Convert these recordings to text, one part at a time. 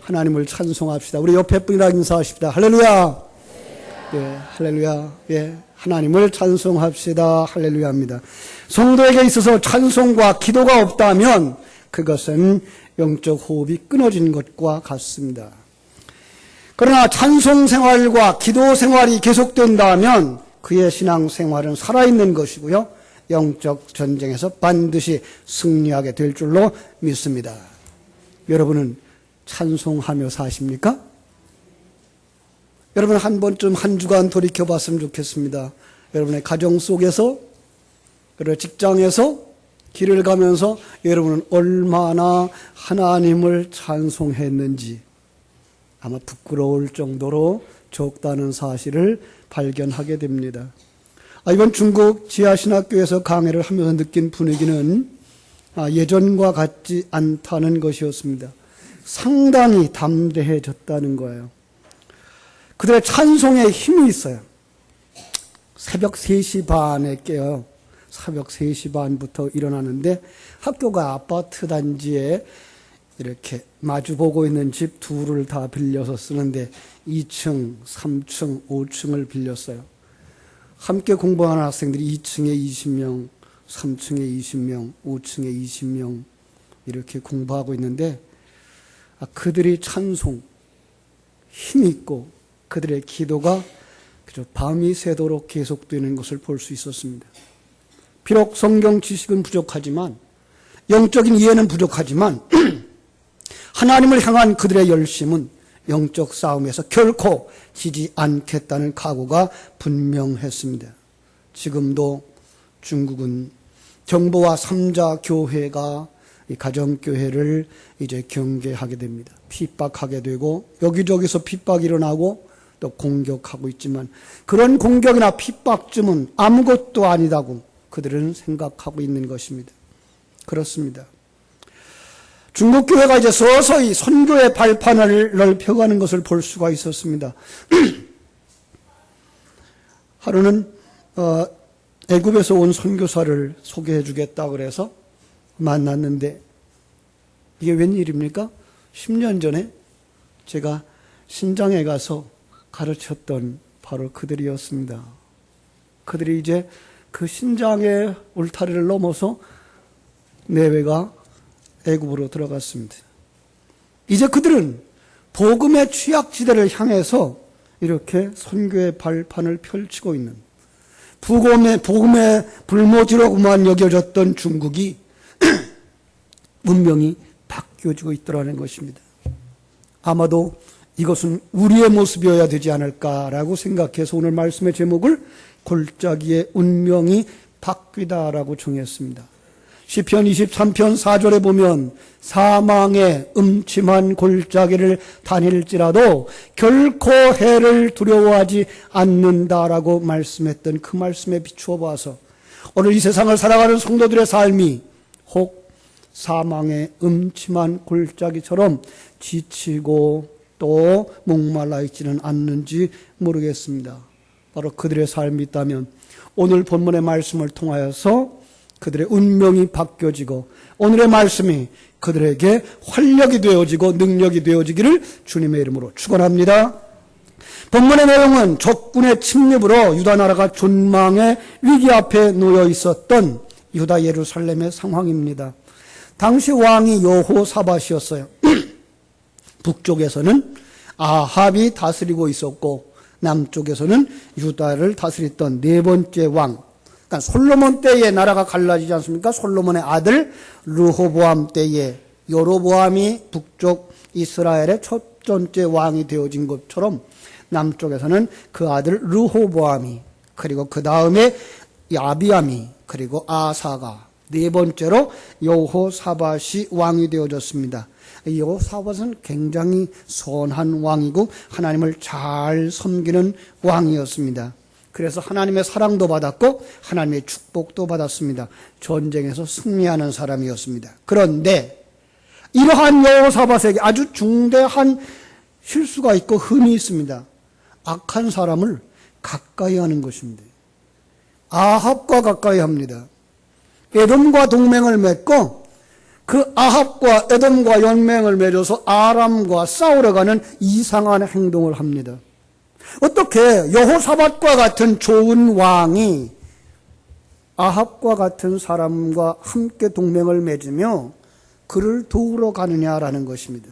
하나님을 찬송합시다. 우리 옆에 분이랑 인사하십시다. 할렐루야. 예, 할렐루야. 예, 하나님을 찬송합시다. 할렐루야입니다. 성도에게 있어서 찬송과 기도가 없다면 그것은 영적 호흡이 끊어진 것과 같습니다. 그러나 찬송 생활과 기도 생활이 계속된다면 그의 신앙 생활은 살아있는 것이고요. 영적 전쟁에서 반드시 승리하게 될 줄로 믿습니다. 여러분은 찬송하며 사십니까? 여러분 한 번쯤 한 주간 돌이켜 봤으면 좋겠습니다. 여러분의 가정 속에서, 그리고 직장에서, 길을 가면서 여러분은 얼마나 하나님을 찬송했는지 아마 부끄러울 정도로 적다는 사실을 발견하게 됩니다. 이번 중국 지하신학교에서 강의를 하면서 느낀 분위기는 예전과 같지 않다는 것이었습니다. 상당히 담대해졌다는 거예요. 그들의 찬송에 힘이 있어요. 새벽 3시 반에 깨요. 새벽 3시 반부터 일어나는데 학교가 아파트 단지에 이렇게 마주보고 있는 집 둘을 다 빌려서 쓰는데 2층, 3층, 5층을 빌렸어요. 함께 공부하는 학생들이 2층에 20명, 3층에 20명, 5층에 20명 이렇게 공부하고 있는데 그들이 찬송, 힘이 있고 그들의 기도가 그저 밤이 새도록 계속되는 것을 볼 수 있었습니다. 비록 성경 지식은 부족하지만, 영적인 이해는 부족하지만 하나님을 향한 그들의 열심은 영적 싸움에서 결코 지지 않겠다는 각오가 분명했습니다. 지금도 중국은 정부와 3자 교회가 이 가정교회를 이제 경계하게 됩니다. 핍박하게 되고 여기저기서 핍박이 일어나고 또 공격하고 있지만 그런 공격이나 핍박쯤은 아무것도 아니다고 그들은 생각하고 있는 것입니다. 그렇습니다. 중국 교회가 이제 서서히 선교의 발판을 넓혀가는 것을 볼 수가 있었습니다. 하루는 애굽에서 온 선교사를 소개해 주겠다 그래서 만났는데 이게 웬일입니까? 10년 전에 제가 신장에 가서 가르쳤던 바로 그들이었습니다. 그들이 이제 그 신장의 울타리를 넘어서 내외가 애굽으로 들어갔습니다. 이제 그들은 복음의 취약지대를 향해서 이렇게 선교의 발판을 펼치고 있는 복음의 불모지로만 여겨졌던 중국이 문명이 바뀌어지고 있더라는 것입니다. 아마도 이것은 우리의 모습이어야 되지 않을까라고 생각해서 오늘 말씀의 제목을 골짜기의 운명이 바뀌다라고 정했습니다. 시편 23편 4절에 보면 사망의 음침한 골짜기를 다닐지라도 결코 해를 두려워하지 않는다라고 말씀했던 그 말씀에 비추어 봐서 오늘 이 세상을 살아가는 성도들의 삶이 혹 사망의 음침한 골짜기처럼 지치고 또 목말라 있지는 않는지 모르겠습니다. 바로 그들의 삶이 있다면 오늘 본문의 말씀을 통하여서 그들의 운명이 바뀌어지고 오늘의 말씀이 그들에게 활력이 되어지고 능력이 되어지기를 주님의 이름으로 축원합니다. 본문의 내용은 적군의 침입으로 유다 나라가 존망의 위기 앞에 놓여 있었던 유다 예루살렘의 상황입니다. 당시 왕이 여호사밧이었어요. 북쪽에서는 아합이 다스리고 있었고 남쪽에서는 유다를 다스렸던 네 번째 왕, 그러니까 솔로몬 때에 나라가 갈라지지 않습니까? 솔로몬의 아들 르호보암 때에 여로보암이 북쪽 이스라엘의 첫 번째 왕이 되어진 것처럼 남쪽에서는 그 아들 르호보암이, 그리고 그 다음에 아비암이, 그리고 아사가 네 번째로 여호사밧이 왕이 되어졌습니다. 여호사밧은 굉장히 선한 왕이고 하나님을 잘 섬기는 왕이었습니다. 그래서 하나님의 사랑도 받았고 하나님의 축복도 받았습니다. 전쟁에서 승리하는 사람이었습니다. 그런데 이러한 여호사밧에게 아주 중대한 실수가 있고 흠이 있습니다. 악한 사람을 가까이 하는 것입니다. 아합과 가까이 합니다. 에돔과 동맹을 맺고 그 아합과 에돔과 연맹을 맺어서 아람과 싸우러 가는 이상한 행동을 합니다. 어떻게 여호사밧과 같은 좋은 왕이 아합과 같은 사람과 함께 동맹을 맺으며 그를 도우러 가느냐라는 것입니다.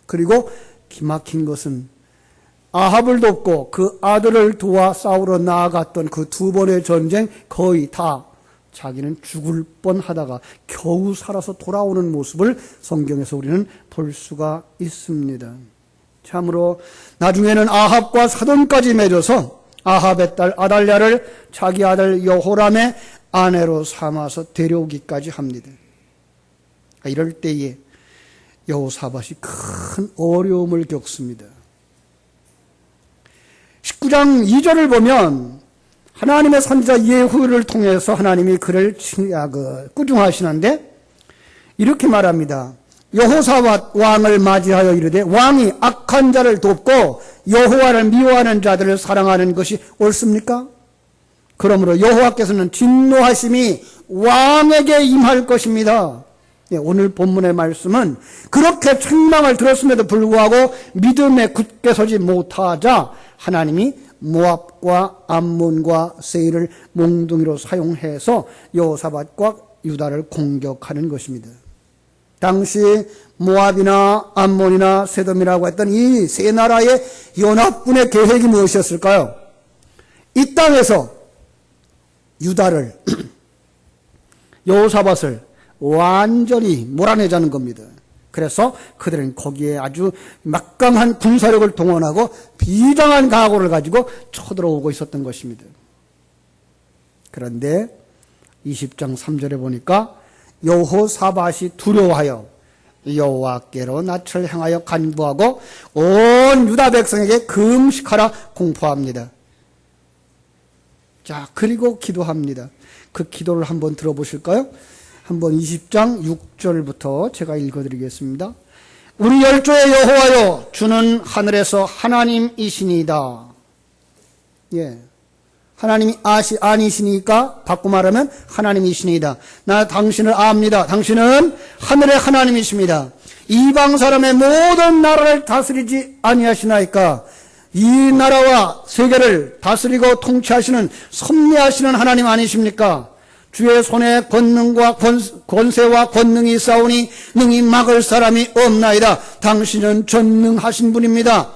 그리고 기막힌 것은 아합을 돕고 그 아들을 도와 싸우러 나아갔던 그 두 번의 전쟁 거의 다 자기는 죽을 뻔하다가 겨우 살아서 돌아오는 모습을 성경에서 우리는 볼 수가 있습니다. 참으로 나중에는 아합과 사돈까지 맺어서 아합의 딸 아달랴를 자기 아들 여호람의 아내로 삼아서 데려오기까지 합니다. 이럴 때에 여호사밧이 큰 어려움을 겪습니다. 19장 2절을 보면 하나님의 선지자 예후를 통해서 하나님이 그를 꾸중하시는데 이렇게 말합니다. 여호사밧 왕을 맞이하여 이르되 왕이 악한 자를 돕고 여호와를 미워하는 자들을 사랑하는 것이 옳습니까? 그러므로 여호와께서는 진노하심이 왕에게 임할 것입니다. 오늘 본문의 말씀은 그렇게 책망을 들었음에도 불구하고 믿음에 굳게 서지 못하자 하나님이 모압과 암몬과 세일을 몽둥이로 사용해서 여호사밧과 유다를 공격하는 것입니다. 당시 모압이나 암몬이나 세돔이라고 했던 이 세 나라의 연합군의 계획이 무엇이었을까요? 이 땅에서 유다를 여호사밧을 완전히 몰아내자는 겁니다. 그래서 그들은 거기에 아주 막강한 군사력을 동원하고 비장한 각오를 가지고 쳐들어오고 있었던 것입니다. 그런데 20장 3절에 보니까 여호사밧이 두려워하여 여호와께로 낯을 향하여 간구하고 온 유다 백성에게 금식하라 공포합니다. 자, 그리고 기도합니다. 그 기도를 한번 들어보실까요? 한번 20장 6절부터 제가 읽어드리겠습니다. 우리 열조의 여호와여, 주는 하늘에서 하나님이시니이다. 예, 하나님이 아니시니까 바꿔 말하면 하나님이시니이다. 나 당신을 압니다. 당신은 하늘의 하나님이십니다. 이방 사람의 모든 나라를 다스리지 아니하시나이까? 이 나라와 세계를 다스리고 통치하시는 섭리하시는 하나님 아니십니까? 주의 손에 권능과 권세와 권능이 있사오니 능히 막을 사람이 없나이다. 당신은 전능하신 분입니다.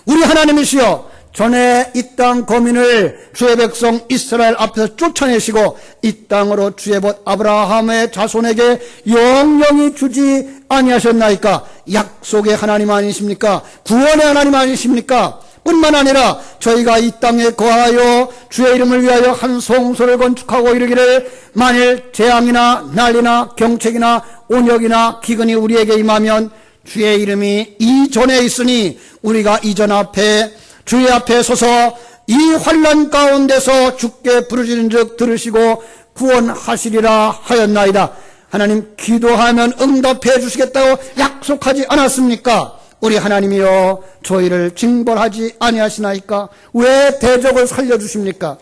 우리 하나님이시여, 전에 이 땅 거민을 주의 백성 이스라엘 앞에서 쫓아내시고 이 땅으로 주의 벗 아브라함의 자손에게 영영히 주지 아니하셨나이까? 약속의 하나님 아니십니까? 구원의 하나님 아니십니까? 뿐만 아니라 저희가 이 땅에 거하여 주의 이름을 위하여 한 성소를 건축하고 이르기를 만일 재앙이나 난리나 경책이나 온역이나 기근이 우리에게 임하면 주의 이름이 이전에 있으니 우리가 이전 앞에 주의 앞에 서서 이 환난 가운데서 주께 부르짖은 즉 들으시고 구원하시리라 하였나이다. 하나님, 기도하면 응답해 주시겠다고 약속하지 않았습니까? 우리 하나님이여, 저희를 징벌하지 아니하시나이까? 왜 대적을 살려주십니까?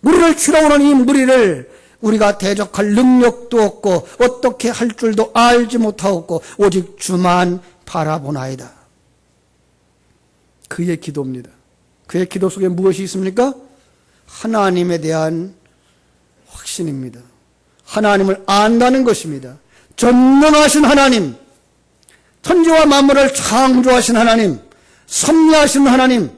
우리를 치러 오는 이 무리를 우리가 대적할 능력도 없고 어떻게 할 줄도 알지 못하고 오직 주만 바라보나이다. 그의 기도입니다. 그의 기도 속에 무엇이 있습니까? 하나님에 대한 확신입니다. 하나님을 안다는 것입니다. 전능하신 하나님, 천지와 만물을 창조하신 하나님, 섭리하신 하나님,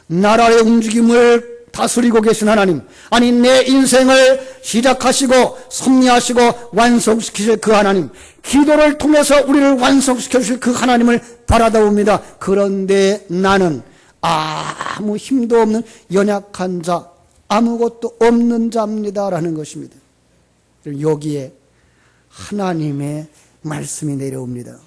나라의 움직임을 다스리고 계신 하나님, 아니 내 인생을 시작하시고 섭리하시고 완성시키실 그 하나님, 기도를 통해서 우리를 완성시켜 주실 그 하나님을 바라다봅니다. 그런데 나는 아무 힘도 없는 연약한 자, 아무것도 없는 자입니다라는 것입니다. 여기에 하나님의 말씀이 내려옵니다.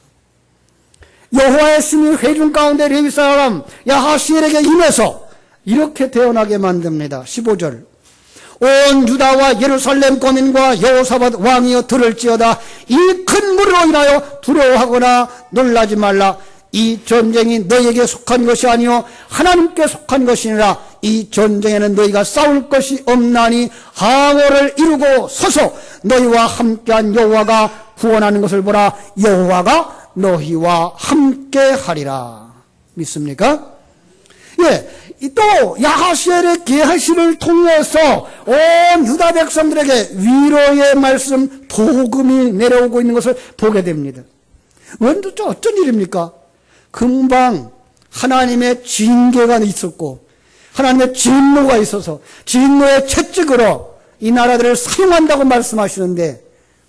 여호와의 신이 회중 가운데 레위 사람 야하시엘에게 임해서 이렇게 태어나게 만듭니다. 15절. 온 유다와 예루살렘 거민과 여호사밧 왕이여 들을지어다. 이 큰 무리로 인하여 두려워하거나 놀라지 말라. 이 전쟁이 너희에게 속한 것이 아니요 하나님께 속한 것이니라. 이 전쟁에는 너희가 싸울 것이 없나니 항오를 이루고 서서 너희와 함께한 여호와가 구원하는 것을 보라. 여호와가 너희와 함께 하리라. 믿습니까? 예, 또 야하시엘의 계하시를 통해서 온 유다 백성들에게 위로의 말씀, 복음이 내려오고 있는 것을 보게 됩니다. 어쩐 일입니까? 금방 하나님의 징계가 있었고 하나님의 진노가 있어서 진노의 채찍으로 이 나라들을 사용한다고 말씀하시는데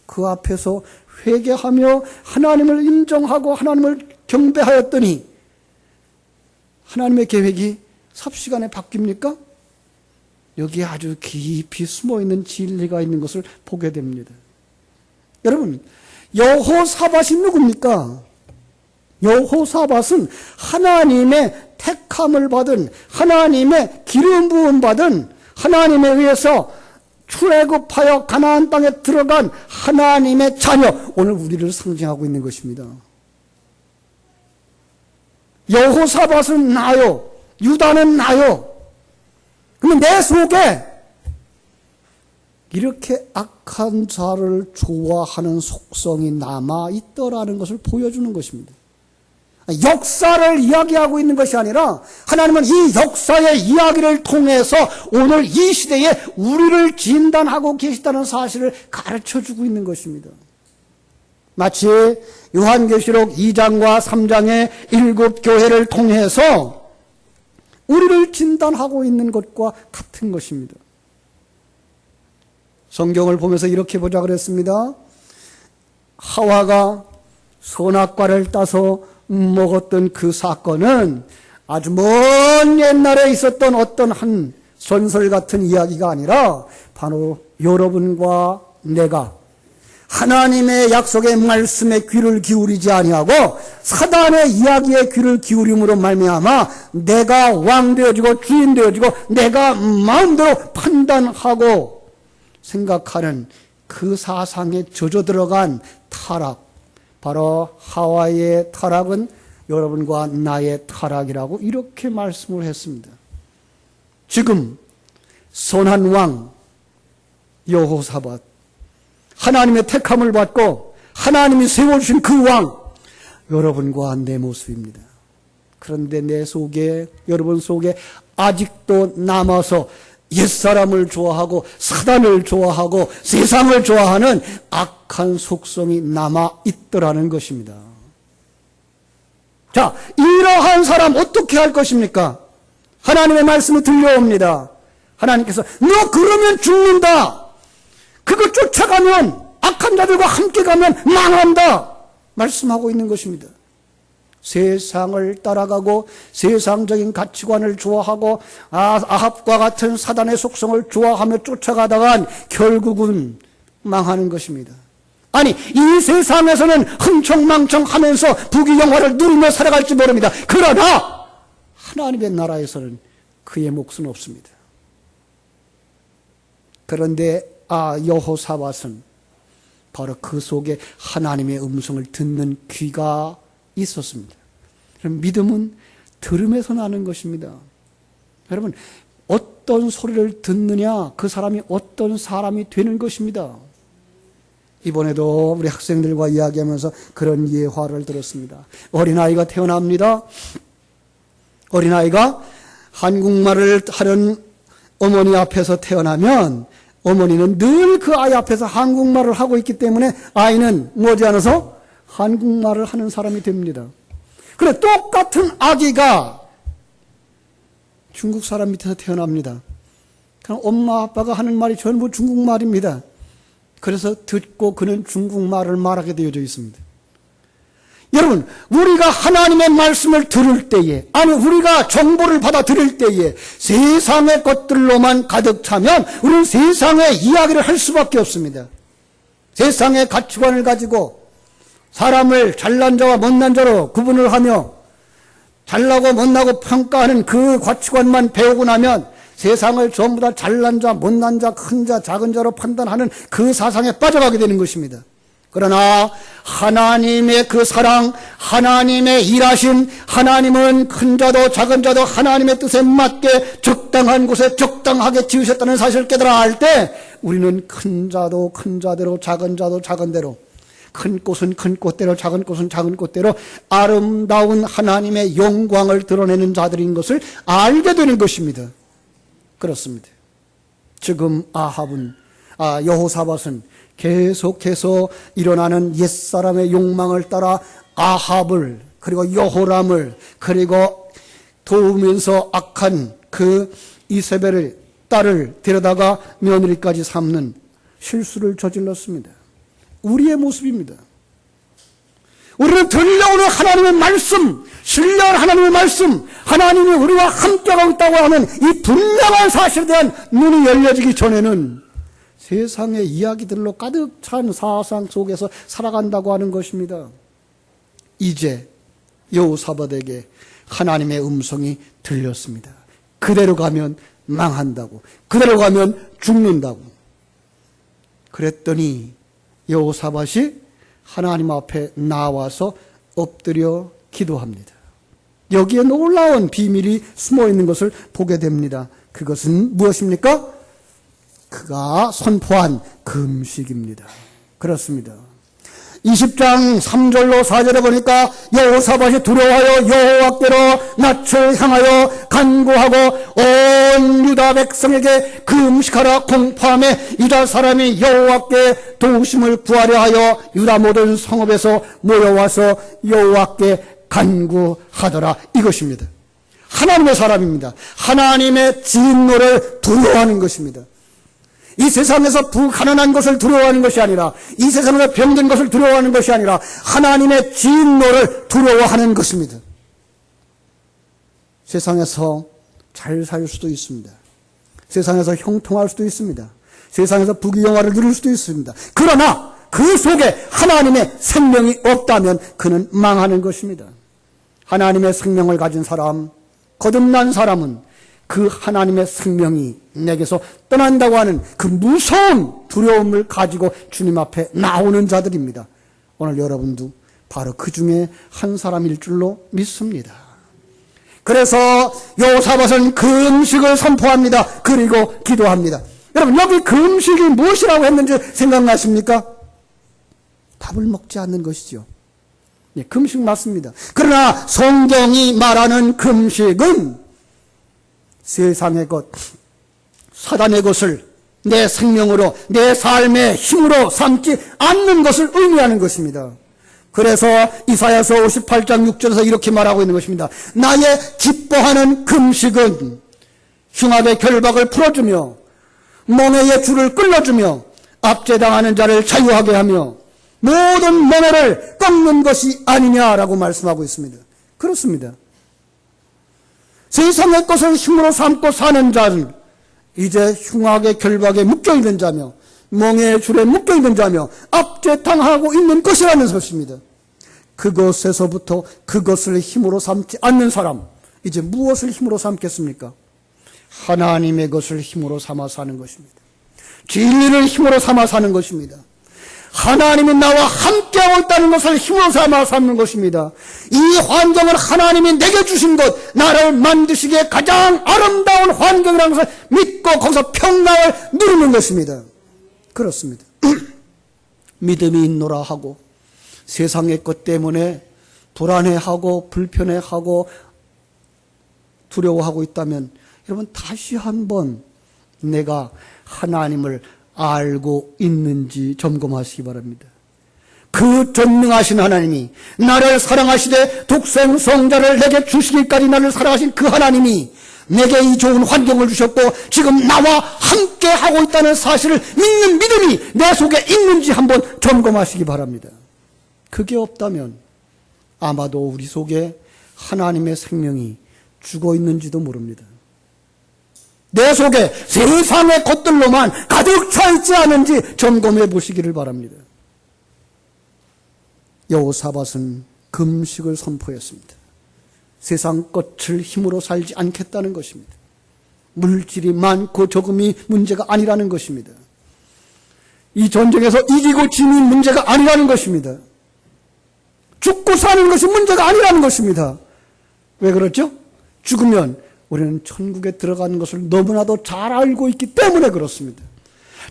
그 앞에서 회개하며 하나님을 인정하고 하나님을 경배하였더니 하나님의 계획이 삽시간에 바뀝니까? 여기에 아주 깊이 숨어있는 진리가 있는 것을 보게 됩니다. 여러분, 여호사밧이 누굽니까? 여호사밧은 하나님의 택함을 받은, 하나님의 기름 부음 받은, 하나님에 의해서 출애굽하여 가나안 땅에 들어간 하나님의 자녀, 오늘 우리를 상징하고 있는 것입니다. 여호사밧은 나요, 유다는 나요. 그러면 내 속에 이렇게 악한 자를 좋아하는 속성이 남아있더라는 것을 보여주는 것입니다. 역사를 이야기하고 있는 것이 아니라 하나님은 이 역사의 이야기를 통해서 오늘 이 시대에 우리를 진단하고 계시다는 사실을 가르쳐주고 있는 것입니다. 마치 요한계시록 2장과 3장의 7교회를 통해서 우리를 진단하고 있는 것과 같은 것입니다. 성경을 보면서 이렇게 보자 그랬습니다. 하와가 선악과를 따서 먹었던 그 사건은 아주 먼 옛날에 있었던 어떤 한 전설 같은 이야기가 아니라 바로 여러분과 내가 하나님의 약속의 말씀에 귀를 기울이지 아니하고 사단의 이야기에 귀를 기울임으로 말미암아 내가 왕 되어지고 주인 되어지고 내가 마음대로 판단하고 생각하는 그 사상에 젖어 들어간 타락, 바로 하와의 타락은 여러분과 나의 타락이라고 이렇게 말씀을 했습니다. 지금 선한 왕 여호사밧, 하나님의 택함을 받고 하나님이 세워주신 그 왕, 여러분과 내 모습입니다. 그런데 내 속에, 여러분 속에 아직도 남아서 옛사람을 좋아하고 사단을 좋아하고 세상을 좋아하는 악한 속성이 남아있더라는 것입니다. 자, 이러한 사람 어떻게 할 것입니까? 하나님의 말씀이 들려옵니다. 하나님께서 너 그러면 죽는다. 그거 쫓아가면 악한 자들과 함께 가면 망한다. 말씀하고 있는 것입니다. 세상을 따라가고 세상적인 가치관을 좋아하고 아합과 같은 사단의 속성을 좋아하며 쫓아가다간 결국은 망하는 것입니다. 아니, 이 세상에서는 흥청망청하면서 부귀영화를 누리며 살아갈지 모릅니다. 그러나 하나님의 나라에서는 그의 몫은 없습니다. 그런데 여호사밧은 바로 그 속에 하나님의 음성을 듣는 귀가 있었습니다. 믿음은 들음에서 나는 것입니다. 여러분, 어떤 소리를 듣느냐, 그 사람이 어떤 사람이 되는 것입니다. 이번에도 우리 학생들과 이야기하면서 그런 예화를 들었습니다. 어린아이가 태어납니다. 어린아이가 한국말을 하는 어머니 앞에서 태어나면 어머니는 늘 그 아이 앞에서 한국말을 하고 있기 때문에 아이는 머지않아서 한국말을 하는 사람이 됩니다. 그래, 똑같은 아기가 중국 사람 밑에서 태어납니다. 그럼 엄마 아빠가 하는 말이 전부 중국말입니다. 그래서 듣고 그는 중국말을 말하게 되어져 있습니다. 여러분, 우리가 하나님의 말씀을 들을 때에, 아니 우리가 정보를 받아 들을 때에 세상의 것들로만 가득 차면 우리는 세상의 이야기를 할 수밖에 없습니다. 세상의 가치관을 가지고 사람을 잘난 자와 못난 자로 구분을 하며 잘나고 못나고 평가하는 그 가치관만 배우고 나면 세상을 전부 다 잘난 자, 못난 자, 큰 자, 작은 자로 판단하는 그 사상에 빠져가게 되는 것입니다. 그러나 하나님의 그 사랑, 하나님의 일하심, 하나님은 큰 자도 작은 자도 하나님의 뜻에 맞게 적당한 곳에 적당하게 지으셨다는 사실을 깨달아 알 때 우리는 큰 자도 큰 자대로, 작은 자도 작은 대로, 큰 꽃은 큰 꽃대로, 작은 꽃은 작은 꽃대로 아름다운 하나님의 영광을 드러내는 자들인 것을 알게 되는 것입니다. 그렇습니다. 지금 여호사밧은 계속해서 일어나는 옛사람의 욕망을 따라 아합을, 그리고 여호람을, 그리고 도우면서 악한 그 이세벨의 딸을 데려다가 며느리까지 삼는 실수를 저질렀습니다. 우리의 모습입니다. 우리는 들려오는 하나님의 말씀, 신뢰할 하나님의 말씀, 하나님이 우리와 함께하고 있다고 하는 이 분명한 사실에 대한 눈이 열려지기 전에는 세상의 이야기들로 가득 찬 사상 속에서 살아간다고 하는 것입니다. 이제 여호사밧에게 하나님의 음성이 들렸습니다. 그대로 가면 망한다고, 그대로 가면 죽는다고. 그랬더니 여호사밧이 하나님 앞에 나와서 엎드려 기도합니다. 여기에 놀라운 비밀이 숨어 있는 것을 보게 됩니다. 그것은 무엇입니까? 그가 선포한 금식입니다. 그렇습니다. 20장 3절로 4절에 보니까 여호사밧이 두려워하여 여호와께로 낯을 향하여 간구하고 온 유다 백성에게 금식하라 공포하며 유다 사람이 여호와께 도우심을 구하려 하여 유다 모든 성읍에서 모여와서 여호와께 간구하더라. 이것입니다. 하나님의 사람입니다. 하나님의 진노를 두려워하는 것입니다. 이 세상에서 가난한 것을 두려워하는 것이 아니라, 이 세상에서 병든 것을 두려워하는 것이 아니라 하나님의 진노를 두려워하는 것입니다. 세상에서 잘 살 수도 있습니다. 세상에서 형통할 수도 있습니다. 세상에서 부귀영화를 누릴 수도 있습니다. 그러나 그 속에 하나님의 생명이 없다면 그는 망하는 것입니다. 하나님의 생명을 가진 사람, 거듭난 사람은 그 하나님의 생명이 내게서 떠난다고 하는 그 무서운 두려움을 가지고 주님 앞에 나오는 자들입니다. 오늘 여러분도 바로 그 중에 한 사람일 줄로 믿습니다. 그래서 여호사밧은 금식을 선포합니다. 그리고 기도합니다. 여러분, 여기 금식이 무엇이라고 했는지 생각나십니까? 밥을 먹지 않는 것이죠. 예, 금식 맞습니다. 그러나 성경이 말하는 금식은 세상의 것, 사단의 것을 내 생명으로, 내 삶의 힘으로 삼지 않는 것을 의미하는 것입니다. 그래서 이사야서 58장 6절에서 이렇게 말하고 있는 것입니다. 나의 기뻐하는 금식은 흉악의 결박을 풀어주며 멍에의 줄을 끌어주며 압제당하는 자를 자유하게 하며 모든 멍에를 꺾는 것이 아니냐라고 말씀하고 있습니다. 그렇습니다. 세상의 것을 힘으로 삼고 사는 자는 이제 흉악의 결박에 묶여있는 자며 멍에의 줄에 묶여있는 자며 압제당하고 있는 것이라는 것입니다. 그것에서부터 그것을 힘으로 삼지 않는 사람, 이제 무엇을 힘으로 삼겠습니까? 하나님의 것을 힘으로 삼아 사는 것입니다. 진리를 힘으로 삼아 사는 것입니다. 하나님이 나와 함께하고 있다는 것을 힘으로 삼아 삼는 것입니다. 이 환경을 하나님이 내게 주신 것, 나를 만드시기에 가장 아름다운 환경이라는 것을 믿고 거기서 평강을 누리는 것입니다. 그렇습니다. 믿음이 있노라 하고 세상의 것 때문에 불안해하고 불편해하고 두려워하고 있다면 여러분 다시 한번 내가 하나님을 알고 있는지 점검하시기 바랍니다. 그 전능하신 하나님이 나를 사랑하시되 독생성자를 내게 주시기까지 나를 사랑하신 그 하나님이 내게 이 좋은 환경을 주셨고 지금 나와 함께 하고 있다는 사실을 믿는 믿음이 내 속에 있는지 한번 점검하시기 바랍니다. 그게 없다면 아마도 우리 속에 하나님의 생명이 죽어 있는지도 모릅니다. 내 속에 세상의 것들로만 가득 차 있지 않은지 점검해 보시기를 바랍니다. 여호사밧은 금식을 선포했습니다. 세상 것을 힘으로 살지 않겠다는 것입니다. 물질이 많고 적음이 문제가 아니라는 것입니다. 이 전쟁에서 이기고 짐이 문제가 아니라는 것입니다. 죽고 사는 것이 문제가 아니라는 것입니다. 왜 그렇죠? 죽으면 우리는 천국에 들어가는 것을 너무나도 잘 알고 있기 때문에 그렇습니다.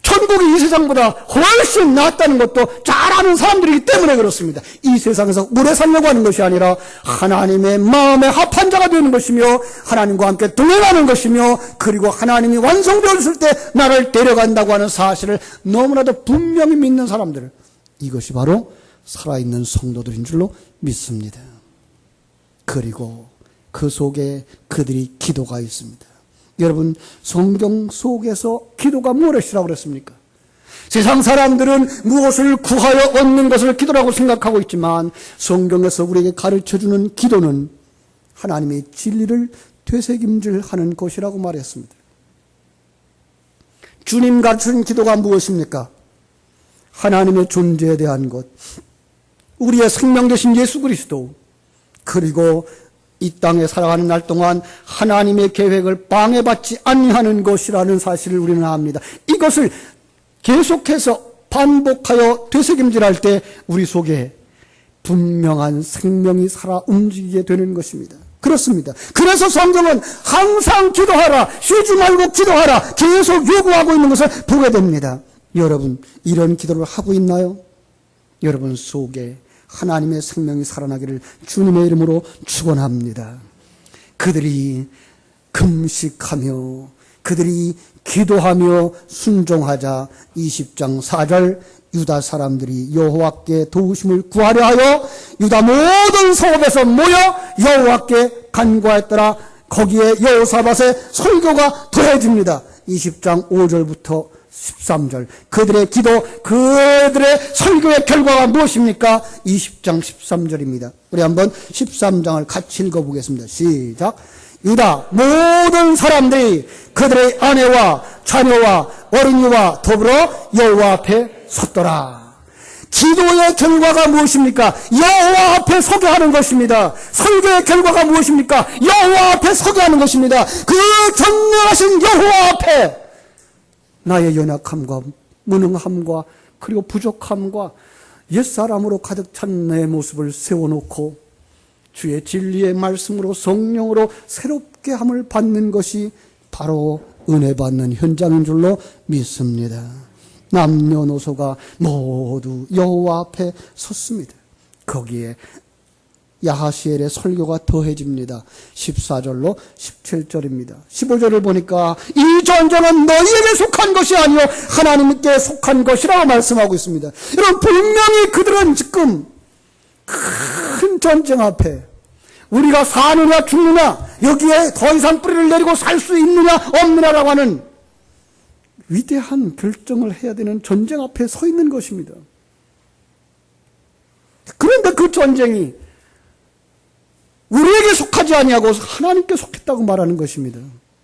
천국이 이 세상보다 훨씬 낫다는 것도 잘 아는 사람들이기 때문에 그렇습니다. 이 세상에서 오래 살려고 하는 것이 아니라 하나님의 마음에 합한 자가 되는 것이며 하나님과 함께 동행하는 것이며 그리고 하나님이 완성되었을 때 나를 데려간다고 하는 사실을 너무나도 분명히 믿는 사람들, 이것이 바로 살아있는 성도들인 줄로 믿습니다. 그리고 그 속에 그들이 기도가 있습니다. 여러분, 성경 속에서 기도가 무엇이라고 그랬습니까? 세상 사람들은 무엇을 구하여 얻는 것을 기도라고 생각하고 있지만 성경에서 우리에게 가르쳐주는 기도는 하나님의 진리를 되새김질하는 것이라고 말했습니다. 주님 가르치는 기도가 무엇입니까? 하나님의 존재에 대한 것, 우리의 생명 되신 예수 그리스도, 그리고 이 땅에 살아가는 날 동안 하나님의 계획을 방해받지 아니하는 것이라는 사실을 우리는 압니다. 이것을 계속해서 반복하여 되새김질할 때 우리 속에 분명한 생명이 살아 움직이게 되는 것입니다. 그렇습니다. 그래서 성경은 항상 기도하라, 쉬지 말고 기도하라 계속 요구하고 있는 것을 보게 됩니다. 여러분, 이런 기도를 하고 있나요? 여러분 속에 하나님의 생명이 살아나기를 주님의 이름으로 축원합니다. 그들이 금식하며 그들이 기도하며 순종하자 20장 4절 유다 사람들이 여호와께 도우심을 구하려 하여 유다 모든 성읍에서 모여 여호와께 간구하였더라. 거기에 여호사밧의 설교가 더해집니다. 20장 5절부터 13절 그들의 기도, 그들의 설교의 결과가 무엇입니까? 20장 13절입니다. 우리 한번 13장을 같이 읽어보겠습니다. 시작. 유다 모든 사람들이 그들의 아내와 자녀와 어린이와 더불어 여호와 앞에 섰더라. 기도의 결과가 무엇입니까? 여호와 앞에 서게 하는 것입니다. 설교의 결과가 무엇입니까? 여호와 앞에 서게 하는 것입니다. 그 전능하신 여호와 앞에 나의 연약함과 무능함과 그리고 부족함과 옛사람으로 가득 찬 내 모습을 세워놓고 주의 진리의 말씀으로 성령으로 새롭게 함을 받는 것이 바로 은혜 받는 현장인 줄로 믿습니다. 남녀노소가 모두 여호와 앞에 섰습니다. 거기에 야하시엘의 설교가 더해집니다. 14절로 17절입니다. 15절을 보니까 이 전쟁은 너희에게 속한 것이 아니요 하나님께 속한 것이라고 말씀하고 있습니다. 여러분, 분명히 그들은 지금 큰 전쟁 앞에 우리가 사느냐 죽느냐, 여기에 더 이상 뿌리를 내리고 살 수 있느냐 없느냐라고 하는 위대한 결정을 해야 되는 전쟁 앞에 서 있는 것입니다. 그런데 그 전쟁이 우리에게 속하지 아니하고 하나님께 속했다고 말하는 것입니다.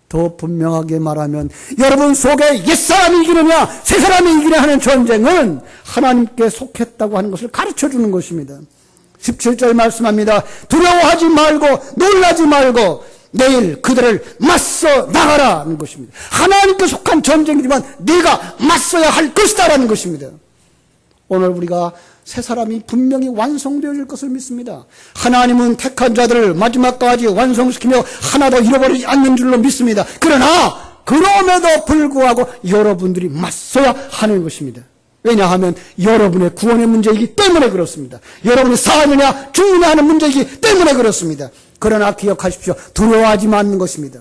더 분명하게 말하면 여러분 속에 옛사람이 이기느냐 새사람이 이기느냐 하는 전쟁은 하나님께 속했다고 하는 것을 가르쳐주는 것입니다. 17절 말씀합니다. 두려워하지 말고 놀라지 말고 내일 그들을 맞서 나가라 하는 것입니다. 하나님께 속한 전쟁이지만 네가 맞서야 할 것이다 라는 것입니다. 오늘 우리가 새 사람이 분명히 완성되어질 것을 믿습니다. 하나님은 택한 자들을 마지막까지 완성시키며 하나도 잃어버리지 않는 줄로 믿습니다. 그러나 그럼에도 불구하고 여러분들이 맞서야 하는 것입니다. 왜냐하면 여러분의 구원의 문제이기 때문에 그렇습니다. 여러분이 사느냐 죽느냐 하는 문제이기 때문에 그렇습니다. 그러나 기억하십시오. 두려워하지 않는 것입니다.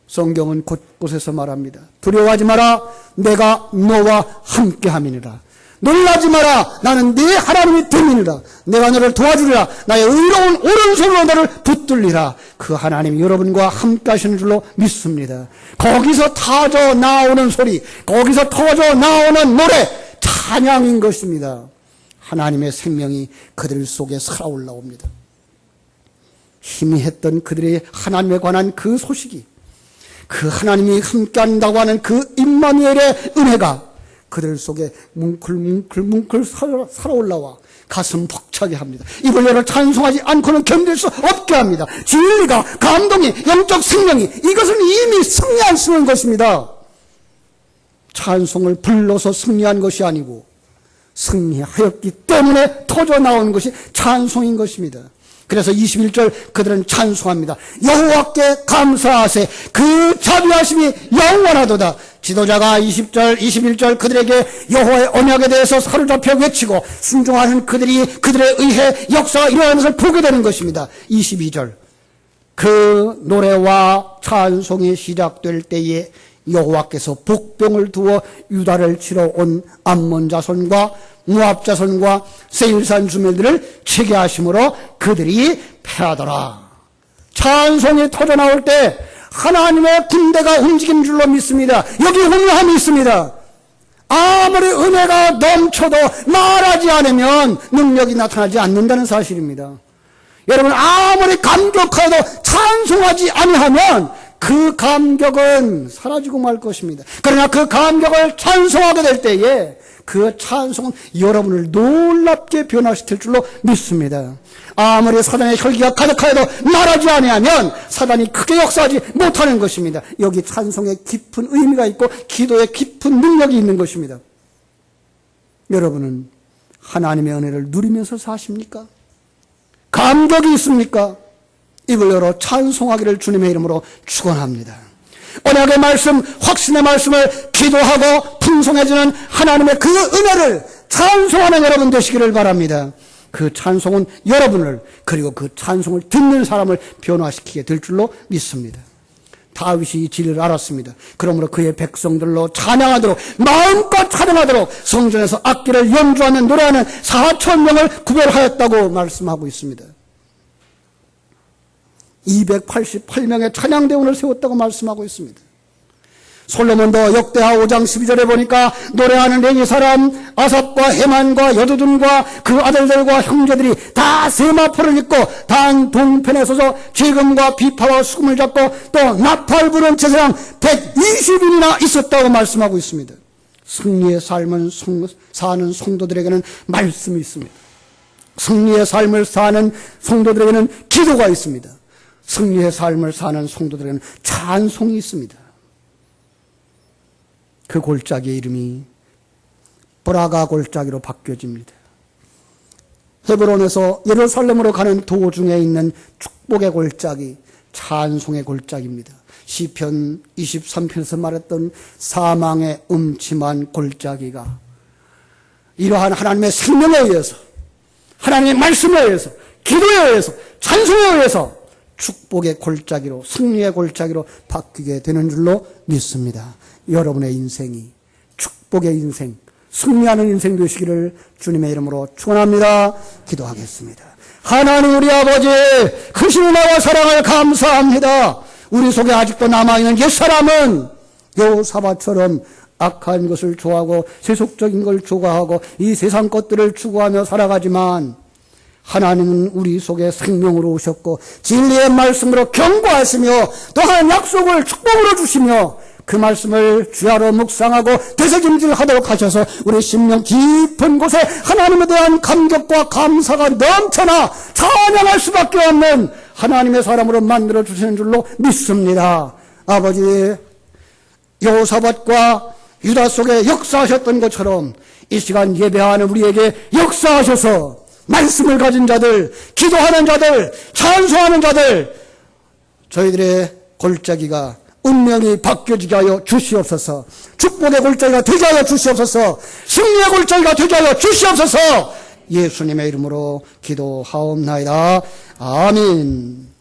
성경은 곳곳에서 말합니다. 두려워하지 마라. 내가 너와 함께함이니라. 놀라지 마라. 나는 네 하나님이 됨이니라. 내가 너를 도와주리라. 나의 의로운 오른손으로 너를 붙들리라. 그 하나님이 여러분과 함께 하시는 줄로 믿습니다. 거기서 타져 나오는 소리, 거기서 터져 나오는 노래, 찬양인 것입니다. 하나님의 생명이 그들 속에 살아 올라옵니다. 희미했던 그들의 하나님에 관한 그 소식이, 그 하나님이 함께한다고 하는 그 임마누엘의 은혜가 그들 속에 뭉클 살아 올라와 가슴 벅차게 합니다. 입을 열어 찬송하지 않고는 견딜 수 없게 합니다. 진리가, 감동이, 영적 생명이 이것은 이미 승리한 것입니다. 찬송을 불러서 승리한 것이 아니고 승리하였기 때문에 터져 나온 것이 찬송인 것입니다. 그래서 21절 그들은 찬송합니다. 여호와께 감사하세. 그 자비하심이 영원하도다. 지도자가 20절, 21절 그들에게 여호와의 언약에 대해서 사로잡혀 외치고 순종하는 그들이 그들에 의해 역사가 일어나는 것을 보게 되는 것입니다. 22절 그 노래와 찬송이 시작될 때에 여호와께서 복병을 두어 유다를 치러 온 암몬 자손과 모압 자손과 세일산 주민들을 치게하심으로 그들이 패하더라. 찬송이 터져나올 때 하나님의 군대가 움직인 줄로 믿습니다. 여기 분명함이 있습니다. 아무리 은혜가 넘쳐도 말하지 않으면 능력이 나타나지 않는다는 사실입니다. 여러분, 아무리 감격하여도 찬송하지 아니하면 그 감격은 사라지고 말 것입니다. 그러나 그 감격을 찬송하게 될 때에 그 찬송은 여러분을 놀랍게 변화시킬 줄로 믿습니다. 아무리 사단의 혈기가 가득하여도 말하지 아니하면 사단이 크게 역사하지 못하는 것입니다. 여기 찬송에 깊은 의미가 있고 기도에 깊은 능력이 있는 것입니다. 여러분은 하나님의 은혜를 누리면서 사십니까? 감격이 있습니까? 입을 열어 찬송하기를 주님의 이름으로 축원합니다. 언약의 말씀, 확신의 말씀을 기도하고 풍성해지는 하나님의 그 은혜를 찬송하는 여러분 되시기를 바랍니다. 그 찬송은 여러분을 그리고 그 찬송을 듣는 사람을 변화시키게 될 줄로 믿습니다. 다윗이 이 진리를 알았습니다. 그러므로 그의 백성들로 찬양하도록 마음껏 찬양하도록 성전에서 악기를 연주하며 노래하는 4,000명을 구별하였다고 말씀하고 있습니다. 288명의 찬양대원을 세웠다고 말씀하고 있습니다. 솔로몬도 역대하 5장 12절에 보니까 노래하는 레위 사람 아삽과 헤만과 여두둔과 그 아들들과 형제들이 다 세마포를 입고 단 동편에 서서 지금과 비파와 수금을 잡고 또 나팔 부는 제사장 120인이나 있었다고 말씀하고 있습니다. 승리의 삶을 사는 성도들에게는 말씀이 있습니다. 승리의 삶을 사는 성도들에게는 기도가 있습니다. 승리의 삶을 사는 성도들에게는 찬송이 있습니다. 그 골짜기의 이름이 브라가 골짜기로 바뀌어집니다. 헤브론에서 예루살렘으로 가는 도중에 있는 축복의 골짜기, 찬송의 골짜기입니다. 시편 23편에서 말했던 사망의 음침한 골짜기가 이러한 하나님의 생명에 의해서, 하나님의 말씀에 의해서, 기도에 의해서, 찬송에 의해서 축복의 골짜기로, 승리의 골짜기로 바뀌게 되는 줄로 믿습니다. 여러분의 인생이 축복의 인생, 승리하는 인생 되시기를 주님의 이름으로 축원합니다. 기도하겠습니다. 하나님 우리 아버지, 크신 은혜와 사랑을 감사합니다. 우리 속에 아직도 남아있는 옛사람은 여호사밧처럼 악한 것을 좋아하고 세속적인 걸 좋아하고 이 세상 것들을 추구하며 살아가지만 하나님은 우리 속에 생명으로 오셨고 진리의 말씀으로 경고하시며 또한 약속을 축복으로 주시며 그 말씀을 주야로 묵상하고 되새김질하도록 하셔서 우리 심령 깊은 곳에 하나님에 대한 감격과 감사가 넘쳐나 찬양할 수밖에 없는 하나님의 사람으로 만들어 주시는 줄로 믿습니다. 아버지, 여호사밧과 유다 속에 역사하셨던 것처럼 이 시간 예배하는 우리에게 역사하셔서 말씀을 가진 자들, 기도하는 자들, 찬송하는 자들, 저희들의 골짜기가 운명이 바뀌어지게 하여 주시옵소서. 축복의 골짜기가 되게 하여 주시옵소서. 승리의 골짜기가 되게 하여 주시옵소서. 예수님의 이름으로 기도하옵나이다. 아멘.